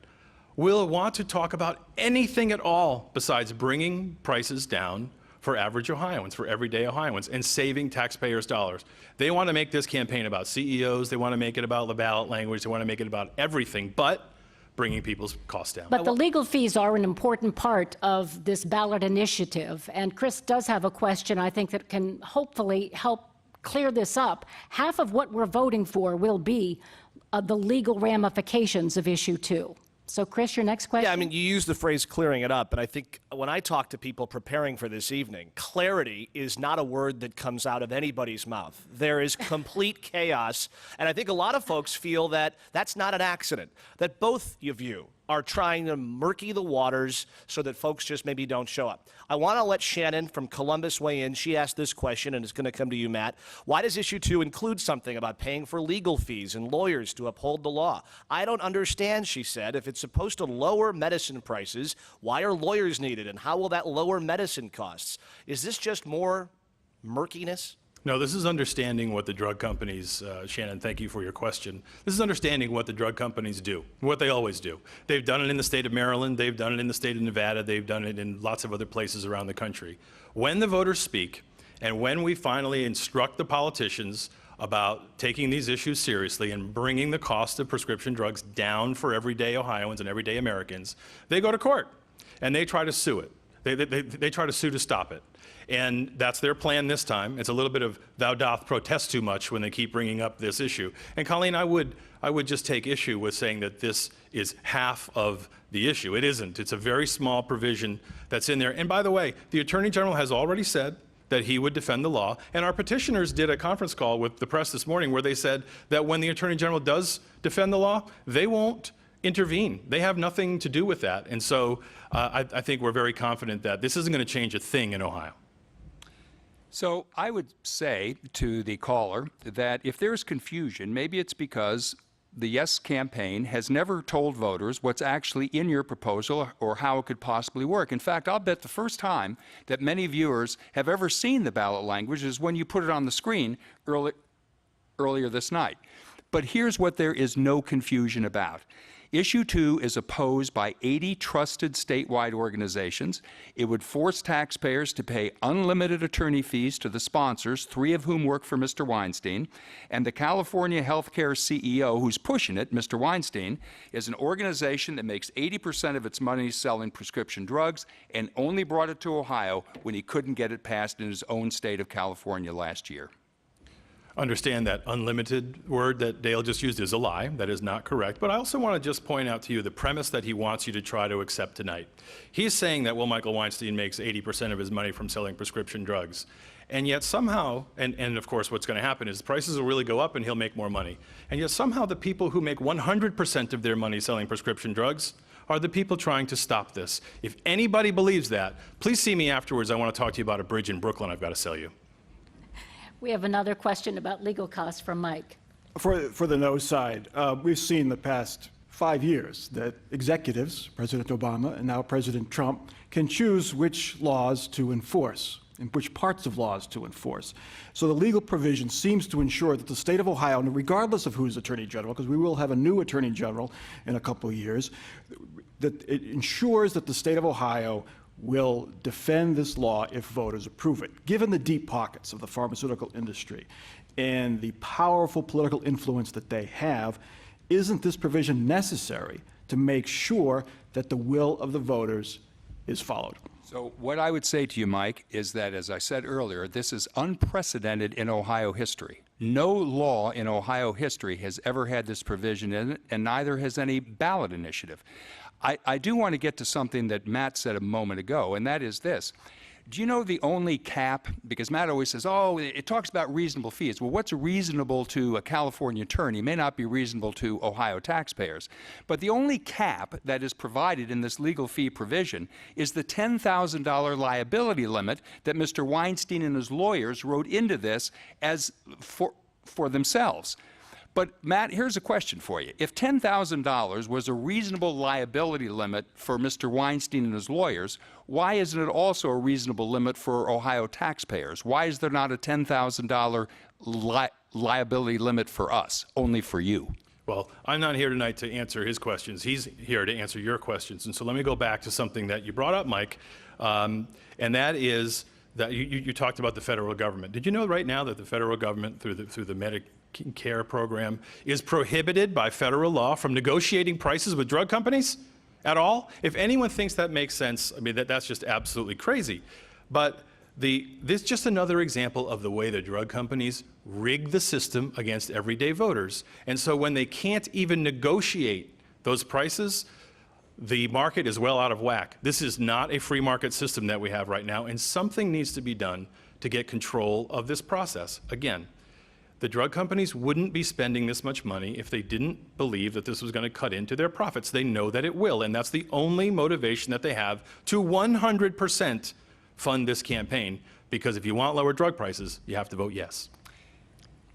will want to talk about anything at all besides bringing prices down for average Ohioans, for everyday Ohioans, and saving taxpayers' dollars. They want to make this campaign about CEOs, they want to make it about the ballot language, they want to make it about everything but bringing people's costs down. But the legal fees are an important part of this ballot initiative, and Chris does have a question, I think, that can hopefully help clear this up. Half of what we're voting for will be the legal ramifications of Issue 2. So, Chris, your next question? Yeah, I mean, you use the phrase clearing it up, and I think when I talk to people preparing for this evening, clarity is not a word that comes out of anybody's mouth. There is complete chaos, and I think a lot of folks feel that that's not an accident, that both of you are trying to murky the waters so that folks just maybe don't show up. I want to let Shannon from Columbus weigh in. She asked this question, and it's going to come to you, Matt. Why does Issue 2 include something about paying for legal fees and lawyers to uphold the law? I don't understand, she said. If it's supposed to lower medicine prices, why are lawyers needed, and how will that lower medicine costs? Is this just more murkiness? No, this is understanding what the drug companies, Shannon, thank you for your question. This is understanding what the drug companies do, what they always do. They've done it in the state of Maryland, they've done it in the state of Nevada, they've done it in lots of other places around the country. When the voters speak, and when we finally instruct the politicians about taking these issues seriously and bringing the cost of prescription drugs down for everyday Ohioans and everyday Americans, they go to court, and they try to sue it. They try to sue to stop it. And that's their plan this time. It's a little bit of thou doth protest too much when they keep bringing up this issue. And Colleen, I would just take issue with saying that this is half of the issue. It isn't. It's a very small provision that's in there. And by the way, the Attorney General has already said that he would defend the law. And our petitioners did a conference call with the press this morning where they said that when the Attorney General does defend the law, they won't intervene. They have nothing to do with that. And so I think we're very confident that this isn't going to change a thing in Ohio. So I would say to the caller that if there's confusion, maybe it's because the Yes campaign has never told voters what's actually in your proposal or how it could possibly work. In fact, I'll bet the first time that many viewers have ever seen the ballot language is when you put it on the screen earlier this night. But here's what there is no confusion about. Issue 2 is opposed by 80 trusted statewide organizations. It would force taxpayers to pay unlimited attorney fees to the sponsors, 3 of whom work for Mr. Weinstein. And the California healthcare CEO who's pushing it, Mr. Weinstein, is an organization that makes 80% of its money selling prescription drugs and only brought it to Ohio when he couldn't get it passed in his own state of California last year. Understand that unlimited word that Dale just used is a lie. That is not correct. But I also want to just point out to you the premise that he wants you to try to accept tonight. He's saying that, well, Michael Weinstein makes 80% of his money from selling prescription drugs. And yet somehow, and of course what's going to happen is prices will really go up and he'll make more money. And yet somehow the people who make 100% of their money selling prescription drugs are the people trying to stop this. If anybody believes that, please see me afterwards. I want to talk to you about a bridge in Brooklyn I've got to sell you. We have another question about legal costs from Mike. For the no side, we've seen the past 5 years that executives, President Obama and now President Trump, can choose which laws to enforce and which parts of laws to enforce. So the legal provision seems to ensure that the state of Ohio, regardless of who's Attorney General, because we will have a new Attorney General in a couple of years, that it ensures that the state of Ohio will defend this law if voters approve it. Given the deep pockets of the pharmaceutical industry and the powerful political influence that they have, isn't this provision necessary to make sure that the will of the voters is followed? So what I would say to you, Mike, is that, as I said earlier, this is unprecedented in Ohio history. No law in Ohio history has ever had this provision in it, and neither has any ballot initiative. I do want to get to something that Matt said a moment ago, and that is this. Do you know the only cap, because Matt always says, oh, it talks about reasonable fees. Well, what's reasonable to a California attorney may not be reasonable to Ohio taxpayers. But the only cap that is provided in this legal fee provision is the $10,000 liability limit that Mr. Weinstein and his lawyers wrote into this as for themselves. But Matt, here's a question for you. If $10,000 was a reasonable liability limit for Mr. Weinstein and his lawyers, why isn't it also a reasonable limit for Ohio taxpayers? Why is there not a $10,000 liability limit for us, only for you? Well, I'm not here tonight to answer his questions. He's here to answer your questions. And so let me go back to something that you brought up, Mike, and that is that you talked about the federal government. Did you know right now that the federal government, through the Medicare program, is prohibited by federal law from negotiating prices with drug companies at all? If anyone thinks that makes sense, I mean, that's just absolutely crazy. But this is just another example of the way the drug companies rig the system against everyday voters. And so when they can't even negotiate those prices, the market is well out of whack. This is not a free market system that we have right now, and something needs to be done to get control of this process. Again, the drug companies wouldn't be spending this much money if they didn't believe that this was going to cut into their profits. They know that it will, and that's the only motivation that they have to 100% fund this campaign, because if you want lower drug prices, you have to vote yes.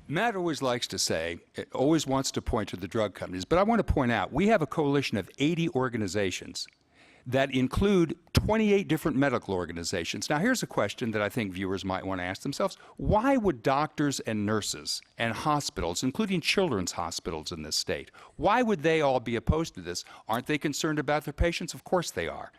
Matt always likes to say, always wants to point to the drug companies, but I want to point out, we have a coalition of 80 organizations that include 28 different medical organizations. Now, here's a question that I think viewers might want to ask themselves. Why would doctors and nurses and hospitals, including children's hospitals in this state, why would they all be opposed to this? Aren't they concerned about their patients? Of course they are.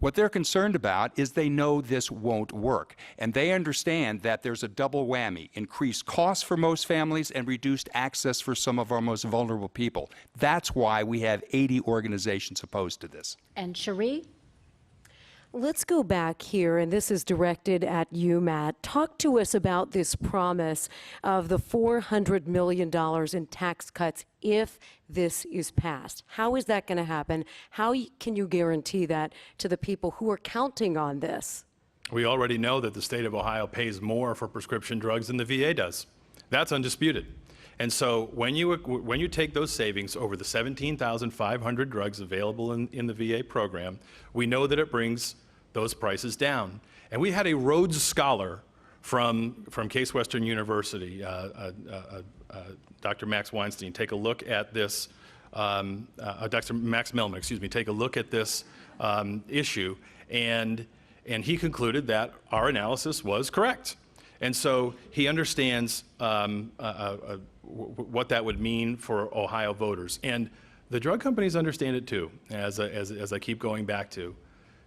What they're concerned about is they know this won't work, and they understand that there's a double whammy: increased costs for most families and reduced access for some of our most vulnerable people. That's why we have 80 organizations opposed to this. And Cherie? Let's go back here, and this is directed at you, Matt. Talk to us about this promise of the $400 million in tax cuts if this is passed. How is that going to happen? How can you guarantee that to the people who are counting on this? We already know that the state of Ohio pays more for prescription drugs than the VA does. That's undisputed. And so when you take those savings over the 17,500 drugs available in the VA program, we know that it brings those prices down. And we had a Rhodes Scholar from Case Western University, Dr. Max Weinstein, take a look at this, Dr. Max Mellman, excuse me, take a look at this issue, and he concluded that our analysis was correct. And so he understands what that would mean for Ohio voters. And The drug companies understand it too, as I keep going back to.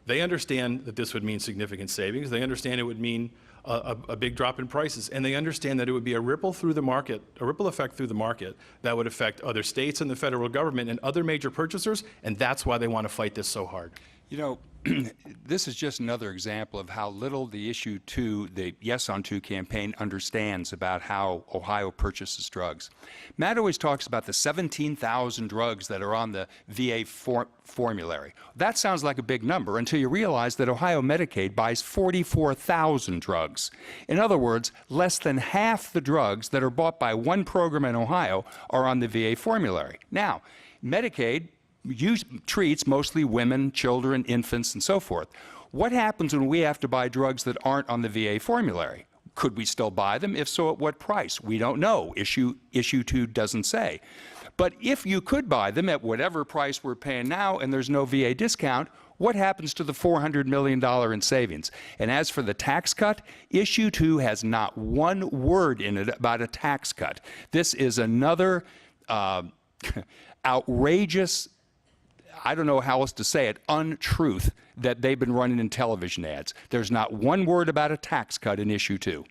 They understand that this would mean significant savings. They understand it would mean a big drop in prices, and they understand that it would be a ripple through the market, a ripple effect through the market that would affect other states and the federal government and other major purchasers, and that's why they want to fight this so hard. You know, this is just another example of how little the Issue 2, the Yes on 2 campaign understands about how Ohio purchases drugs. Matt always talks about the 17,000 drugs that are on the VA formulary. That sounds like a big number until you realize that Ohio Medicaid buys 44,000 drugs. In other words, less than half the drugs that are bought by one program in Ohio are on the VA formulary. Now, Medicaid treats mostly women, children, infants, and so forth. What happens when we have to buy drugs that aren't on the VA formulary? Could we still buy them? If so, at what price? We don't know. Issue 2 doesn't say. But if you could buy them at whatever price we're paying now and there's no VA discount, what happens to the $400 million in savings? And as for the tax cut, Issue 2 has not one word in it about a tax cut. This is another outrageous, I don't know how else to say it, untruth that they've been running in television ads. There's not one word about a tax cut in Issue 2.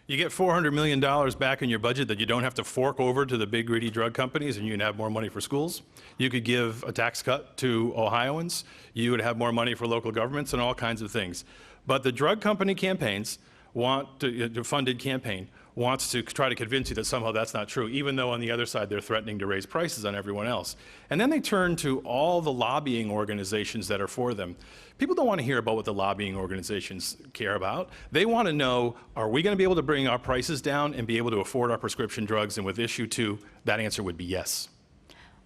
You get $400 million back in your budget that you don't have to fork over to the big greedy drug companies, and you can have more money for schools. You could give a tax cut to Ohioans. You would have more money for local governments and all kinds of things. But the drug company campaigns the funded campaign wants to try to convince you that somehow that's not true, even though on the other side they're threatening to raise prices on everyone else. And then they turn to all the lobbying organizations that are for them. People don't want to hear about what the lobbying organizations care about. They want to know, are we going to be able to bring our prices down and be able to afford our prescription drugs? And with Issue 2, that answer would be yes.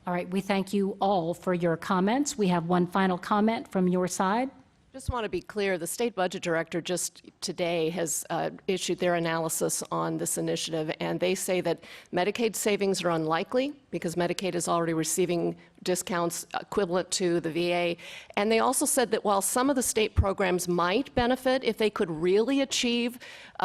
All right, we thank you all for your comments. We have one final comment from your side. Just want to be clear, the state budget director just today has issued their analysis on this initiative, and they say that Medicaid savings are unlikely because Medicaid is already receiving discounts equivalent to the VA. And they also said that while some of the state programs might benefit if they could really achieve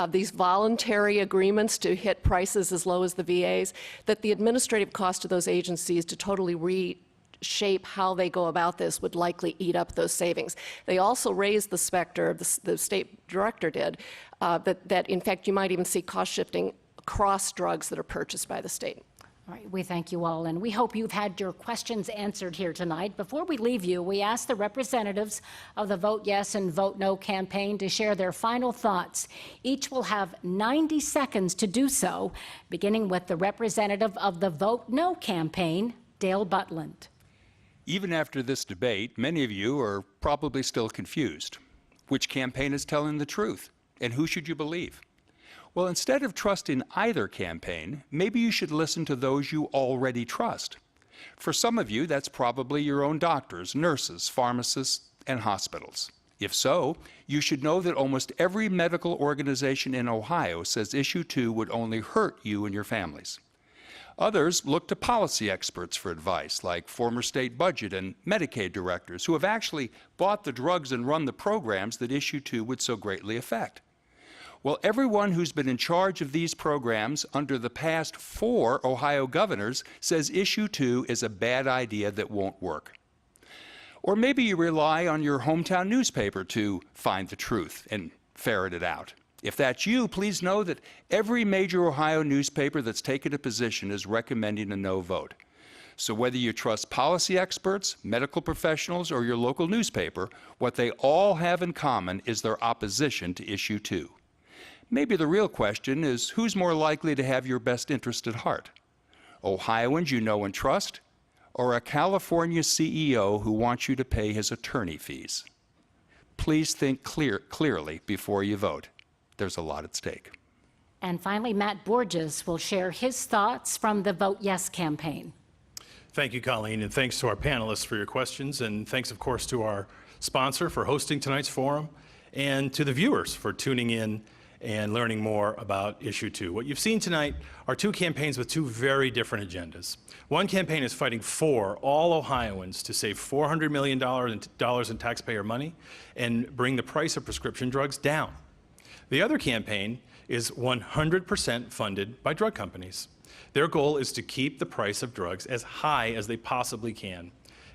these voluntary agreements to hit prices as low as the VA's, that the administrative cost of those agencies to totally reshape how they go about this would likely eat up those savings. They also raised the specter, the state director did, that in fact you might even see cost shifting across drugs that are purchased by the state. All right, we thank you all, and we hope you've had your questions answered here tonight. Before we leave you, we ask the representatives of the Vote Yes and Vote No campaign to share their final thoughts. Each will have 90 seconds to do so, beginning with the representative of the Vote No campaign, Dale Butland. Even after this debate, many of you are probably still confused. Which campaign is telling the truth? And who should you believe? Well, instead of trusting either campaign, maybe you should listen to those you already trust. For some of you, that's probably your own doctors, nurses, pharmacists, and hospitals. If so, you should know that almost every medical organization in Ohio says Issue 2 would only hurt you and your families. Others look to policy experts for advice, like former state budget and Medicaid directors who have actually bought the drugs and run the programs that Issue 2 would so greatly affect. Well, everyone who's been in charge of these programs under the past 4 Ohio governors says Issue 2 is a bad idea that won't work. Or maybe you rely on your hometown newspaper to find the truth and ferret it out. If that's you, please know that every major Ohio newspaper that's taken a position is recommending a no vote. So whether you trust policy experts, medical professionals, or your local newspaper, what they all have in common is their opposition to Issue 2. Maybe the real question is, who's more likely to have your best interest at heart? Ohioans you know and trust, or a California CEO who wants you to pay his attorney fees? Please think clearly before you vote. There's a lot at stake. And finally, Matt Borges will share his thoughts from the Vote Yes campaign. Thank you, Colleen, and thanks to our panelists for your questions, and thanks, of course, to our sponsor for hosting tonight's forum, and to the viewers for tuning in and learning more about Issue 2. What you've seen tonight are 2 campaigns with 2 very different agendas. One campaign is fighting for all Ohioans to save $400 million in taxpayer money and bring the price of prescription drugs down. The other campaign is 100% funded by drug companies. Their goal is to keep the price of drugs as high as they possibly can,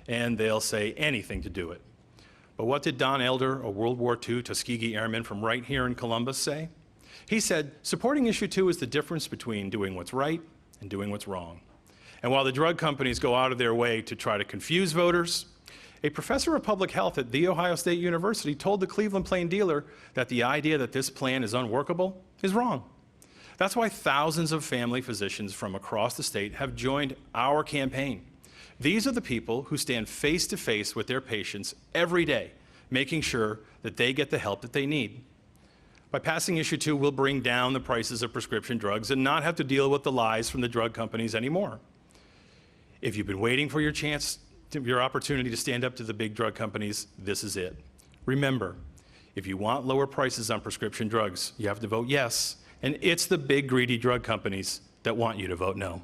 and they'll say anything to do it. But what did Don Elder, a World War II Tuskegee Airman from right here in Columbus, say? He said, supporting issue 2 is the difference between doing what's right and doing what's wrong. And while the drug companies go out of their way to try to confuse voters, a professor of public health at The Ohio State University told the Cleveland Plain Dealer that the idea that this plan is unworkable is wrong. That's why thousands of family physicians from across the state have joined our campaign. These are the people who stand face to face with their patients every day, making sure that they get the help that they need. By passing issue 2, we'll bring down the prices of prescription drugs and not have to deal with the lies from the drug companies anymore. If you've been waiting for your opportunity to stand up to the big drug companies, this is it. Remember, if you want lower prices on prescription drugs, you have to vote yes, and it's the big greedy drug companies that want you to vote no.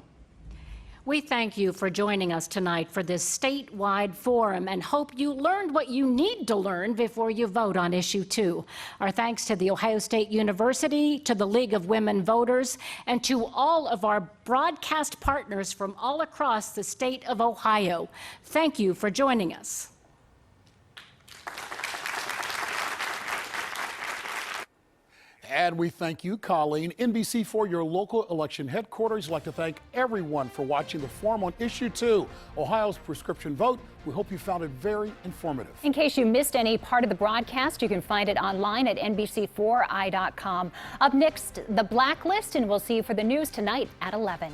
We thank you for joining us tonight for this statewide forum and hope you learned what you need to learn before you vote on issue 2. Our thanks to The Ohio State University, to the League of Women Voters, and to all of our broadcast partners from all across the state of Ohio. Thank you for joining us. And we thank you, Colleen. NBC4, your local election headquarters. I'd like to thank everyone for watching the forum on issue 2, Ohio's prescription vote. We hope you found it very informative. In case you missed any part of the broadcast, you can find it online at NBC4i.com. Up next, the Blacklist, and we'll see you for the news tonight at 11.